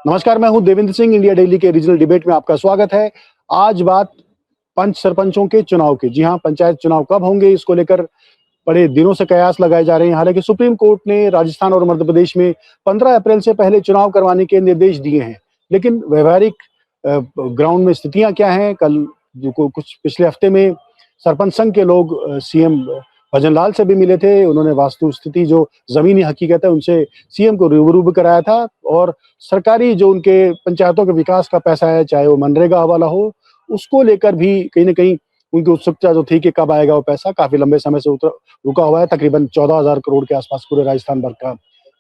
नमस्कार, मैं हूं देवेंद्र सिंह। इंडिया डेली के रीजनल डिबेट में आपका स्वागत है। आज बात पंच सरपंचों के चुनाव की। जी हां, पंचायत चुनाव कब होंगे, इसको लेकर बड़े दिनों से कयास लगाए जा रहे हैं। हालांकि सुप्रीम कोर्ट ने राजस्थान और मध्य प्रदेश में 15 अप्रैल से पहले चुनाव करवाने के निर्देश दिए हैं, लेकिन व्यवहारिक ग्राउंड में स्थितियां क्या हैं? कल कुछ पिछले हफ्ते में सरपंच संघ के लोग सीएम भजन लाल से भी मिले थे। उन्होंने वास्तु स्थिति, जो जमीनी हकीकत है, उनसे सीएम को रूबरू भी कराया था। और सरकारी जो उनके पंचायतों के विकास का पैसा है, चाहे वो मनरेगा वाला हो, उसको लेकर भी कहीं न कहीं उनकी उत्सुकता जो थी कि कब आएगा वो पैसा, काफ़ी लंबे समय से रुका हुआ है। तकरीबन 14,000 करोड़ के आसपास पूरे राजस्थान भर का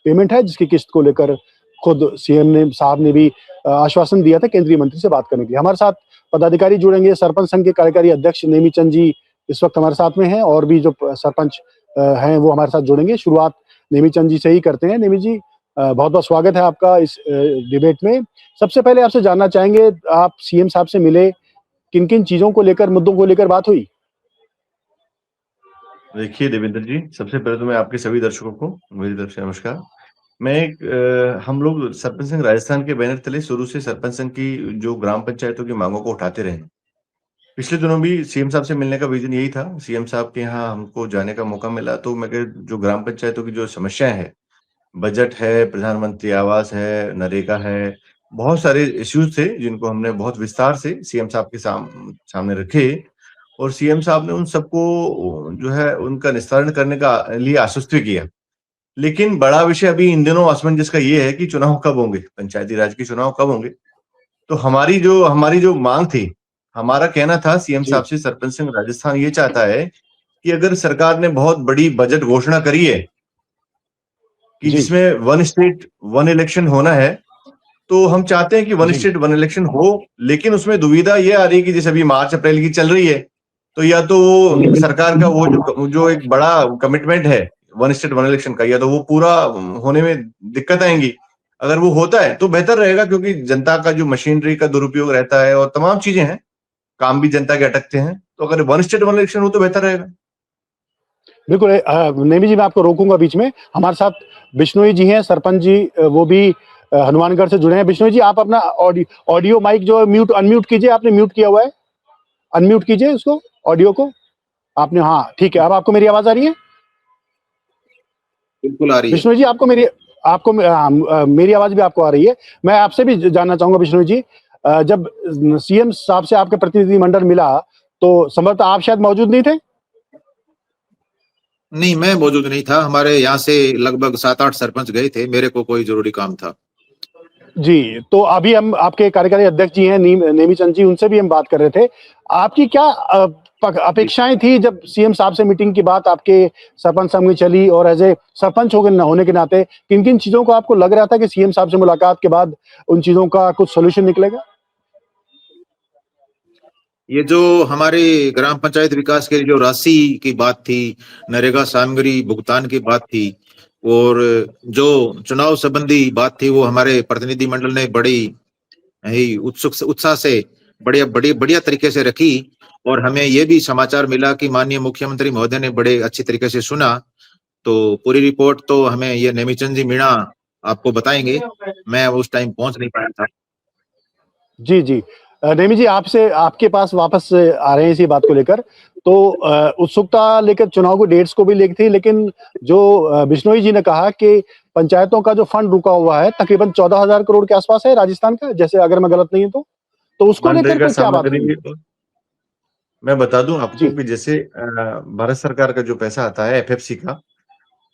पेमेंट है, जिसकी किस्त को लेकर खुद सीएम साहब ने भी आश्वासन दिया था केंद्रीय मंत्री से बात करने के लिए। हमारे साथ पदाधिकारी जुड़ेंगे। सरपंच संघ के कार्यकारी अध्यक्ष नेमी चंद जी इस वक्त हमारे साथ में हैं, और भी जो सरपंच हैं वो हमारे साथ जुड़ेंगे। शुरुआत नेमी चंद जी से ही करते हैं। नेमी जी, बहुत-बहुत स्वागत है आपका इस डिबेट में। सबसे पहले आपसे जानना चाहेंगे, आप सीएम साहब से मिले, किन-किन चीज़ों को लेकर, मुद्दों को लेकर बात हुई? देखिए देवेंद्र जी, सबसे पहले तो मैं आपके सभी दर्शकों को मेरी तरफ से नमस्कार। मैं हम लोग सरपंच संघ राजस्थान के बैनर तले शुरू से सरपंच संघ की जो ग्राम पंचायतों की मांगों को उठाते रहे। पिछले दिनों भी सीएम साहब से मिलने का विजन यही था। सीएम साहब के यहाँ हमको जाने का मौका मिला, तो मैं जो ग्राम पंचायतों की जो समस्याएं हैं, बजट है, प्रधानमंत्री आवास है, नरेगा है, बहुत सारे इश्यूज थे जिनको हमने बहुत विस्तार से सीएम साहब के सामने रखे। और सीएम साहब ने उन सबको जो है उनका निस्तारण करने का लिए आश्वस्त भी किया। लेकिन बड़ा विषय अभी इन दिनों असमंजस का ये है कि चुनाव कब होंगे, पंचायती राज के चुनाव कब होंगे। तो हमारी जो मांग थी, हमारा कहना था सीएम जी, साहब से, सरपंच संघ राजस्थान ये चाहता है कि अगर सरकार ने बहुत बड़ी बजट घोषणा करी है कि जी, जिसमें वन स्टेट वन इलेक्शन होना है, तो हम चाहते हैं कि वन जी, स्टेट वन इलेक्शन हो। लेकिन उसमें दुविधा ये आ रही है कि जैसे अभी मार्च अप्रैल की चल रही है, तो या तो वो हुँ, सरकार का वो जो एक बड़ा कमिटमेंट है वन स्टेट वन इलेक्शन का, या तो वो पूरा होने में दिक्कत आएंगी। अगर वो होता है तो बेहतर रहेगा, क्योंकि जनता का जो मशीनरी का दुरुपयोग रहता है और तमाम चीजें हैं, काम भी जनता के अटकते हैं। तो अगर वन स्टेट वन इलेक्शन हो तो बेहतर रहेगा। बिल्कुल। नेमी जी, मैं आपको रोकूँगा बीच में। हमारे साथ बिश्नोई जी हैं, सरपंच जी, वो भी हनुमानगढ़ से जुड़े हैं। बिश्नोई जी, आप अपना ऑडियो माइक जो है अनम्यूट कीजिए। आपने म्यूट किया हुआ है, अनम्यूट कीजिए उसको, ऑडियो को। आपने, हाँ, ठीक है। अब आपको मेरी आवाज़ आ रही है? बिल्कुल आ रही है। बिश्नोई जी, मेरी आवाज़ भी आपको आ रही है। मैं आपसे भी जानना चाहूँगा बिश्नोई जी, जब सीएम साहब से आपका प्रतिनिधिमंडल मिला, तो संभवतः आप शायद मौजूद नहीं थे? नहीं, मैं मौजूद नहीं था। हमारे यहाँ से लगभग 7-8 सरपंच गए थे। मेरे को कोई जरूरी काम था। जी, तो अभी हम आपके कार्यकारी अध्यक्ष जी हैं नेमी चंद जी, उनसे भी हम बात कर रहे थे। आपकी क्या अपेक्षाएँ थी जब सीएम साहब से मीटिंग की बात आपके सरपंच संघ में चली, और एज़ ए सरपंच होने के नाते किन-किन चीज़ों को आपको लग रहा था कि सीएम साहब से मुलाकात के बाद उन चीज़ों का कुछ सॉल्यूशन निकलेगा? ये जो हमारे ग्राम पंचायत विकास के लिए जो राशि की बात थी, नरेगा सामग्री भुगतान की बात थी, और जो चुनाव संबंधी बात थी, वो हमारे प्रतिनिधि मंडल ने बड़ी ही उत्साह से बढ़िया तरीके से रखी। और हमें ये भी समाचार मिला कि माननीय मुख्यमंत्री महोदय ने बड़े अच्छी तरीके से सुना। तो पूरी रिपोर्ट तो हमें ये नेमीचंद जी मीणा आपको बताएंगे। मैं उस टाइम पहुंच नहीं पाया था। जी, जी। नेमी जी, आपसे आपके पास वापस आ रहे हैं इसी बात को लेकर। तो उत्सुकता लेकर चुनाव की डेट्स को भी लेके थी, लेकिन जो बिश्नोई जी ने कहा कि पंचायतों का जो फंड रुका हुआ है, तकरीबन 14,000 करोड़ के आसपास है राजस्थान का, जैसे अगर मैं गलत नहीं हूँ तो। तो उसको लेकर मनरेगा फिर क्या बात हुई? सामग्री, मैं बता दूं आपको जी, कि जैसे भारत सरकार का जो पैसा आता है एफएफसी का,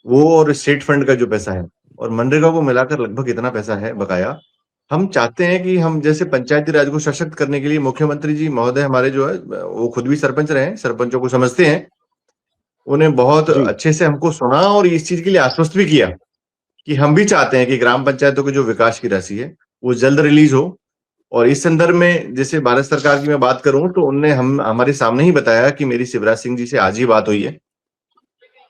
वो और स्टेट फंड का जो पैसा है और मनरेगा को मिलाकर लगभग इतना पैसा है बकाया। हम चाहते हैं कि हम जैसे पंचायती राज को सशक्त करने के लिए, मुख्यमंत्री जी महोदय हमारे जो है वो खुद भी सरपंच रहे हैं, सरपंचों को समझते हैं, उन्हें बहुत जी, अच्छे से हमको सुना और इस चीज के लिए आश्वस्त भी किया कि हम भी चाहते हैं कि ग्राम पंचायतों की जो विकास की राशि है वो जल्द रिलीज हो। और इस संदर्भ में जैसे भारत सरकार की मैं बात करूं, तो उनने हम हमारे सामने ही बताया कि मेरी शिवराज सिंह जी से आज ही बात हुई है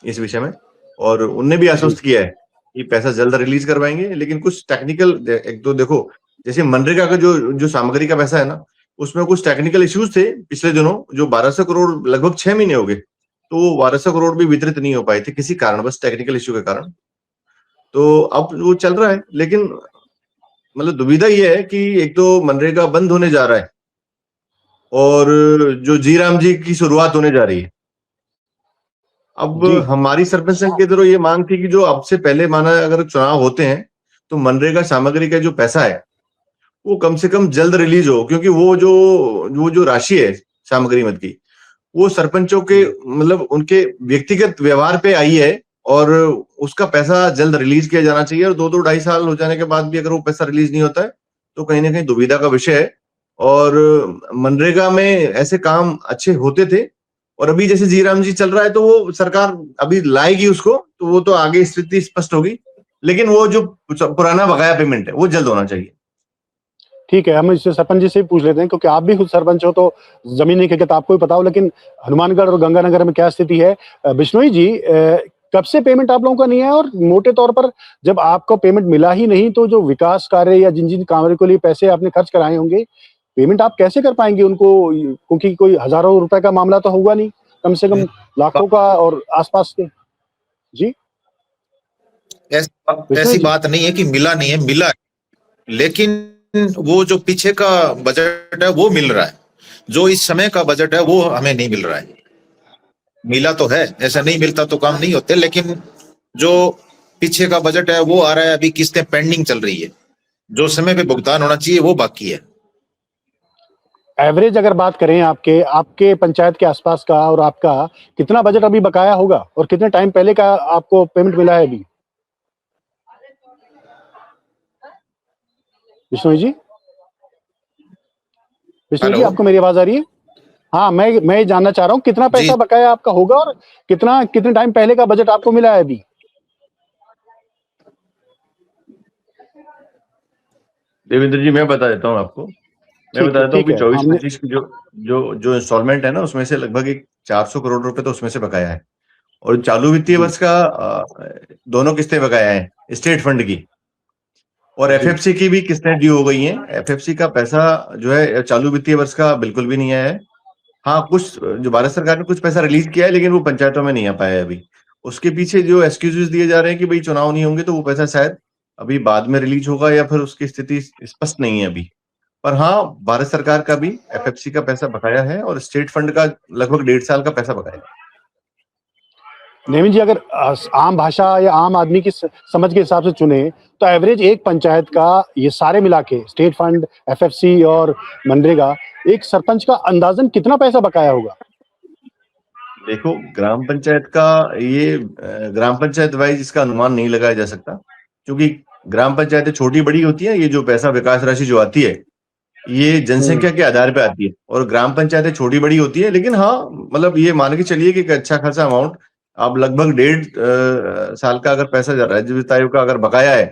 इस विषय में, और उनने भी जी, आश्वस्त किया है कि पैसा जल्द रिलीज करवाएंगे। लेकिन कुछ टेक्निकल, एक तो देखो, जैसे मनरेगा का जो जो सामग्री का पैसा है ना, उसमें कुछ टेक्निकल इश्यूज थे पिछले दिनों, जो 1200 करोड़ लगभग 6 महीने हो गए, तो वो 1200 करोड़ भी वितरित नहीं हो पाए थे किसी कारण, बस टेक्निकल इश्यू के कारण। तो अब वो चल रहा है, लेकिन मतलब दुविधा ये है कि एक तो मनरेगा बंद होने जा रहा है और जो जी राम जी की शुरुआत होने जा रही है। अब जी हमारी सरपंच संघ की तरफ ये मांग थी कि जो अब से पहले माना अगर चुनाव होते हैं तो मनरेगा सामग्री का जो पैसा है वो कम से कम जल्द रिलीज हो, क्योंकि वो जो राशि है सामग्री मद की वो सरपंचों के मतलब उनके व्यक्तिगत व्यवहार पे आई है और उसका पैसा जल्द रिलीज किया जाना चाहिए। और 2-2 2.5 साल हो जाने के बाद भी अगर वो पैसा रिलीज नहीं होता है तो कहीं ना कहीं दुविधा का विषय है। और मनरेगा में ऐसे काम अच्छे होते थे और अभी जैसे जी राम जी चल रहा है तो वो सरकार अभी लाएगी उसको, तो वो तो आगे स्थिति स्पष्ट होगी, लेकिन वो जो पुराना बकाया पेमेंट है वो जल्द होना चाहिए। ठीक है, हम इससे सरपंच जी से ही पूछ लेते हैं, क्योंकि आप भी खुद सरपंच हो तो जमीनी हकीकत आपको ही पता हो, लेकिन हनुमानगढ़ और गंगानगर में क्या स्थिति है? बिश्नोई जी, कब से पेमेंट आप लोगों का नहीं है? और मोटे तौर पर जब आपको पेमेंट मिला ही नहीं तो जो विकास कार्य या जिन जिन कार्यों के लिए पैसे आपने खर्च कराए होंगे, पेमेंट आप कैसे कर पाएंगे उनको? क्योंकि कोई हजारों रुपए का मामला तो होगा नहीं, कम से कम लाखों का और आसपास के। जी बिश्नोई ऐसी जी, बात नहीं है कि मिला नहीं है, मिला है। लेकिन वो जो पीछे का बजट है वो मिल रहा है, जो इस समय का बजट है वो हमें नहीं मिल रहा है। मिला तो है, ऐसा नहीं मिलता तो काम नहीं होते, लेकिन जो पीछे का बजट है वो आ रहा है, अभी किस्तें पेंडिंग चल रही है, जो समय पे भुगतान होना चाहिए वो बाकी है। एवरेज अगर बात करें आपके आपके पंचायत के आसपास का और आपका, कितना बजट अभी बकाया होगा और कितने टाइम पहले का आपको पेमेंट मिला है अभी? बिश्नोई जी, बिश्नोई जी, हेलो आपको मेरी आवाज आ रही है? हाँ, मैं ये जानना चाह रहा हूँ कितना जी। पैसा बकाया आपका होगा और कितने टाइम पहले का बजट आपको मिला है अभी? देवेंद्र जी, मैं बता देता हूँ आपको। मैं बता देता हूँ ठीक कि है, चौबीस हमने पच्चीस की जो जो जो इंस्टॉलमेंट है ना उसमें से लगभग एक 400 करोड़ रुपए तो उसमें से बकाया है। और चालू वित्तीय जी, वर्ष का दोनों किस्तें बकाया है स्टेट फंड की, और जी, एफएफसी की भी किस्तें ड्यू हो गई हैं। एफएफसी का पैसा जो है चालू वित्तीय वर्ष का बिल्कुल भी नहीं आया है। हाँ, कुछ जो भारत सरकार ने कुछ पैसा रिलीज किया है लेकिन वो पंचायतों में नहीं आ पाया है अभी। उसके पीछे जो एक्सक्यूजेस दिए जा रहे हैं कि भाई चुनाव नहीं होंगे तो वो पैसा शायद अभी बाद में रिलीज होगा या फिर उसकी स्थिति स्पष्ट नहीं है अभी। पर हाँ, भारत सरकार का भी एफएफसी का पैसा बकाया है और स्टेट फंड का लगभग 1.5 साल का पैसा बकाया है। नेमिन जी, अगर आम भाषा या आम आदमी की समझ के हिसाब से चुने तो एवरेज एक पंचायत का ये सारे मिला के स्टेट फंड, एफएफसी और मनरेगा, एक सरपंच का अंदाजन कितना पैसा बकाया होगा? देखो, ग्राम पंचायत का ये ग्राम पंचायत वाइज इसका अनुमान नहीं लगाया जा सकता, क्योंकि ग्राम पंचायतें छोटी बड़ी होती है। ये जो पैसा विकास राशि जो आती है ये जनसंख्या के आधार पे आती है और ग्राम पंचायतें छोटी बड़ी होती है। लेकिन हाँ, मतलब ये मान के चलिए कि एक अच्छा खासा अमाउंट, आप लगभग 1.5 साल का अगर पैसा राज्य वित्त आयोग का अगर बकाया है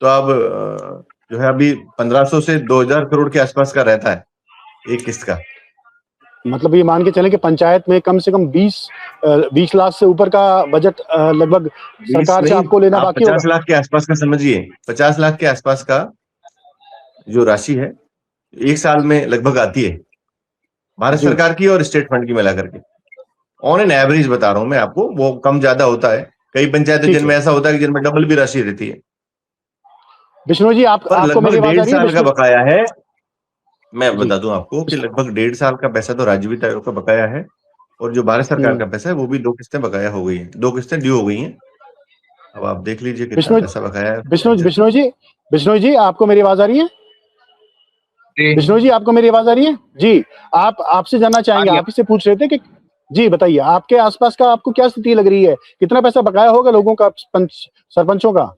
तो आप जो है अभी 1500 से 2000 करोड़ के आसपास का रहता है एक किस्त का। मतलब ये मान के चलें कि पंचायत में कम से कम 20 लाख से ऊपर का बजट लगभग 20 सरकार से नहीं, आपको लेना आप बाकी 50 होगा। लाख के आसपास का समझिए। 50 लाख के आसपास का जो राशि है एक साल में लगभग आती है भारत जी, सरकार की और स्टेट फंड की मिला करके। ऑन एन एवरेज बता रहा हूं मैं आपको, वो कम ज्यादा होता है। कई पंचायतें ठीक है। जिनमें ऐसा होता है कि जिनमें डबल भी राशि रहती है। बिश्नोई जी, पर आपको लगभग मेरी आवाज आ डेढ़ रही है साल का बिश्नोई बकाया है। मैं जी? बता दूं आपको कि लगभग 1.5 साल का पैसा तो राज्य वित्त आयोग का बकाया है और जो भारत सरकार हम्म, का पैसा है वो भी 2 किस्तें बकाया हो गई हैं, 2 किस्तें ड्यू हो गई हैं। अब आप देख लीजिए कितना बिश्नोई पैसा बकाया है बिश्नोई पंचायत का। बिश्नोई जी, बिश्नोई जी, आपको मेरी आवाज आ रही है? जी बिश्नोई जी, आपको मेरी आवाज आ रही है? जी, आप आपसे जानना आ चाहेंगे, गया। आप ही से पूछ रहे थे कि जी बताइए, आपके आसपास का आपको क्या स्थिति लग रही है? कितना पैसा बकाया होगा लोगों का, सरपंचों का?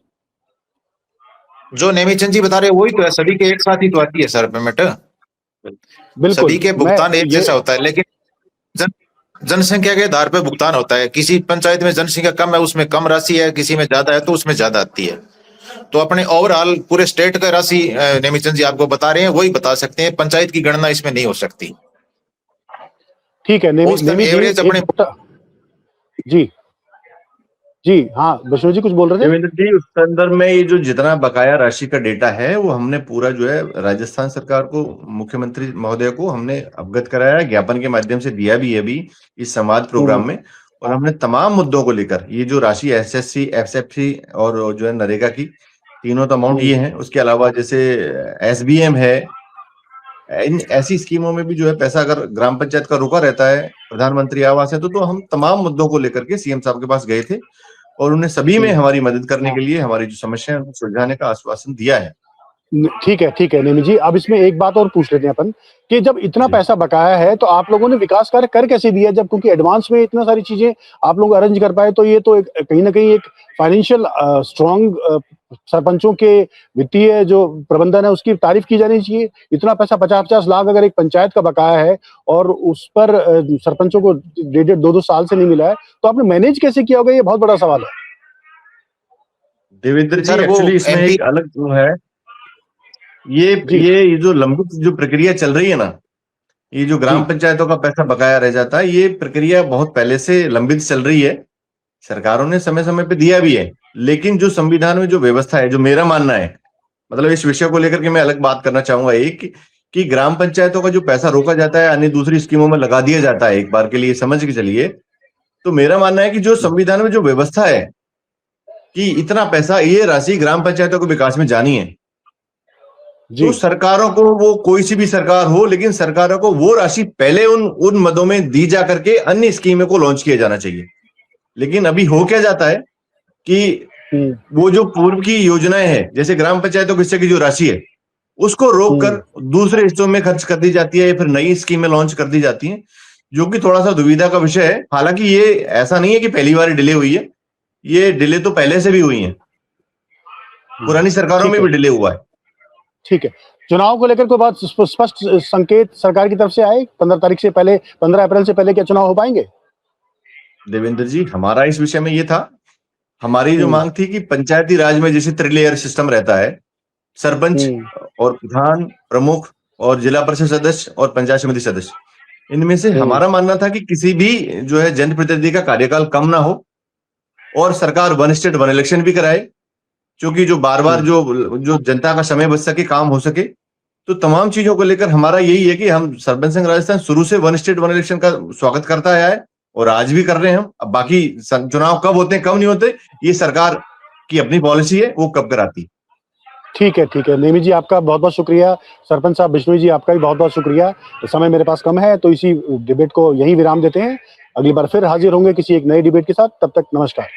जो नेमीचंद जी बता रहे हैं वही तो है, सभी के एक साथ ही तो आती है सर पेमेंट। सभी बिल्कुल, के मैं भुगतान एक ये जैसा होता है, लेकिन जन, जनसंख्या के आधार पर भुगतान होता है। किसी पंचायत में जनसंख्या कम है उसमें कम राशि है, किसी में ज्यादा है तो उसमें ज्यादा आती है। तो अपने ओवरऑल पूरे स्टेट का राशि नेमीचंद जी आपको बता रहे हैं, वही बता सकते हैं। पंचायत की गणना इसमें नहीं हो सकती। ठीक है, नेमी औसतन नेमी जी, एवरेज एक अपने मोटा जी, जी, हाँ, बिश्नोई जी कुछ बोल रहे थे? देवेंद्र जी, उस संदर्भ में ये जो जितना बकाया राशि का डेटा है वो हमने पूरा जो है राजस्थान सरकार को, मुख्यमंत्री महोदय को हमने अवगत कराया है, ज्ञापन के माध्यम से दिया भी है अभी इस संवाद हुँ, प्रोग्राम में। और हमने तमाम मुद्दों को लेकर ये जो राशि एसएससी, एफएससी और जो है नरेगा की तीनों तो अमाउंट ये हैं। उसके अलावा जैसे SBM है, इन ऐसी स्कीमों में भी जो है पैसा अगर ग्राम पंचायत का रुका रहता है, प्रधानमंत्री आवास है, तो हम तमाम मुद्दों को लेकर के CM साहब के पास गए थे और उन्हें सभी में हमारी मदद करने के लिए, हमारी जो समस्या है उनको सुलझाने का आश्वासन दिया है। ठीक है नेमी जी। अब इसमें एक बात और पूछ लेते हैं अपन कि जब इतना जी। पैसा बकाया है तो आप लोगों ने विकास कार्य कर कैसे दिया, जब क्योंकि एडवांस में इतना सारी चीजें आप लोग अरेंज कर पाए, तो ये तो एक कहीं ना कहीं एक फाइनेंशियल स्ट्रांग सरपंचों के वित्तीय जो प्रबंधन है उसकी तारीफ की जानी चाहिए। इतना पैसा 50-50 लाख अगर एक पंचायत का बकाया है और उस पर सरपंचों को 1.5-2 साल से नहीं मिला है, तो आपने मैनेज कैसे किया होगा, ये बहुत बड़ा सवाल है। देवेंद्र जी, सर, वो एक्चुअली इसमें MP एक अलग जो है, ये जो लंबित जो प्रक्रिया चल रही है ना, ये जो ग्राम पंचायतों का पैसा बकाया रह जाता है, ये प्रक्रिया बहुत पहले से लंबित चल रही है। सरकारों ने समय समय पे दिया भी है, लेकिन जो संविधान में जो व्यवस्था है, जो मेरा मानना है, मतलब इस विषय को लेकर के मैं अलग बात करना चाहूंगा एक, कि ग्राम पंचायतों का जो पैसा रोका जाता है अन्य दूसरी स्कीमों में लगा दिया जाता है एक बार के लिए, समझ के चलिए। तो मेरा मानना है कि जो संविधान में जो व्यवस्था है कि इतना पैसा, ये राशि ग्राम पंचायतों के विकास में जानी है, तो सरकारों को, वो कोई सी भी सरकार हो, लेकिन सरकारों को वो राशि पहले उन मदों में दी जा करके अन्य स्कीमों को लॉन्च किया जाना चाहिए। लेकिन अभी हो क्या जाता है कि वो जो पूर्व की योजनाएं हैं, जैसे ग्राम पंचायतों के हिस्से की जो राशि है, उसको रोक कर दूसरे हिस्सों में खर्च कर दी जाती है या फिर नई स्कीमें लॉन्च कर दी जाती हैं, जो कि थोड़ा सा दुविधा का विषय है। हालांकि ये ऐसा नहीं है कि पहली बार डिले हुई है, ये डिले तो पहले से भी हुई है, पुरानी सरकारों में भी डिले हुआ है। ठीक है, चुनाव को लेकर कोई बात स्पष्ट संकेत सरकार की तरफ से आए 15 तारीख से पहले, 15 अप्रैल से पहले क्या चुनाव हो पाएंगे? देवेंद्र जी, हमारा इस विषय में ये था, हमारी जो मांग थी कि पंचायती राज में जैसे त्रिलेयर सिस्टम रहता है, सरपंच और प्रधान, प्रमुख और जिला परिषद सदस्य और पंचायत समिति सदस्य, इनमें से हमारा मानना था कि किसी भी जो है जनप्रतिनिधि का कार्यकाल कम ना हो और सरकार वन स्टेट वन इलेक्शन भी कराए, क्योंकि जो बार बार जो जनता का समय बच सके, काम हो सके। तो तमाम चीजों को लेकर हमारा यही है कि हम सरपंच संघ राजस्थान शुरू से वन स्टेट वन इलेक्शन का स्वागत करता आया है और आज भी कर रहे हैं हम। अब बाकी चुनाव कब होते हैं कब नहीं होते, ये सरकार की अपनी पॉलिसी है, वो कब कराती। ठीक है नेमी जी, आपका बहुत बहुत शुक्रिया। सरपंच साहब बिश्नोई जी, आपका भी बहुत बहुत शुक्रिया। समय मेरे पास कम है, तो इसी डिबेट को यहीं विराम देते हैं। अगली बार फिर हाजिर होंगे किसी एक नए डिबेट के साथ। तब तक नमस्कार।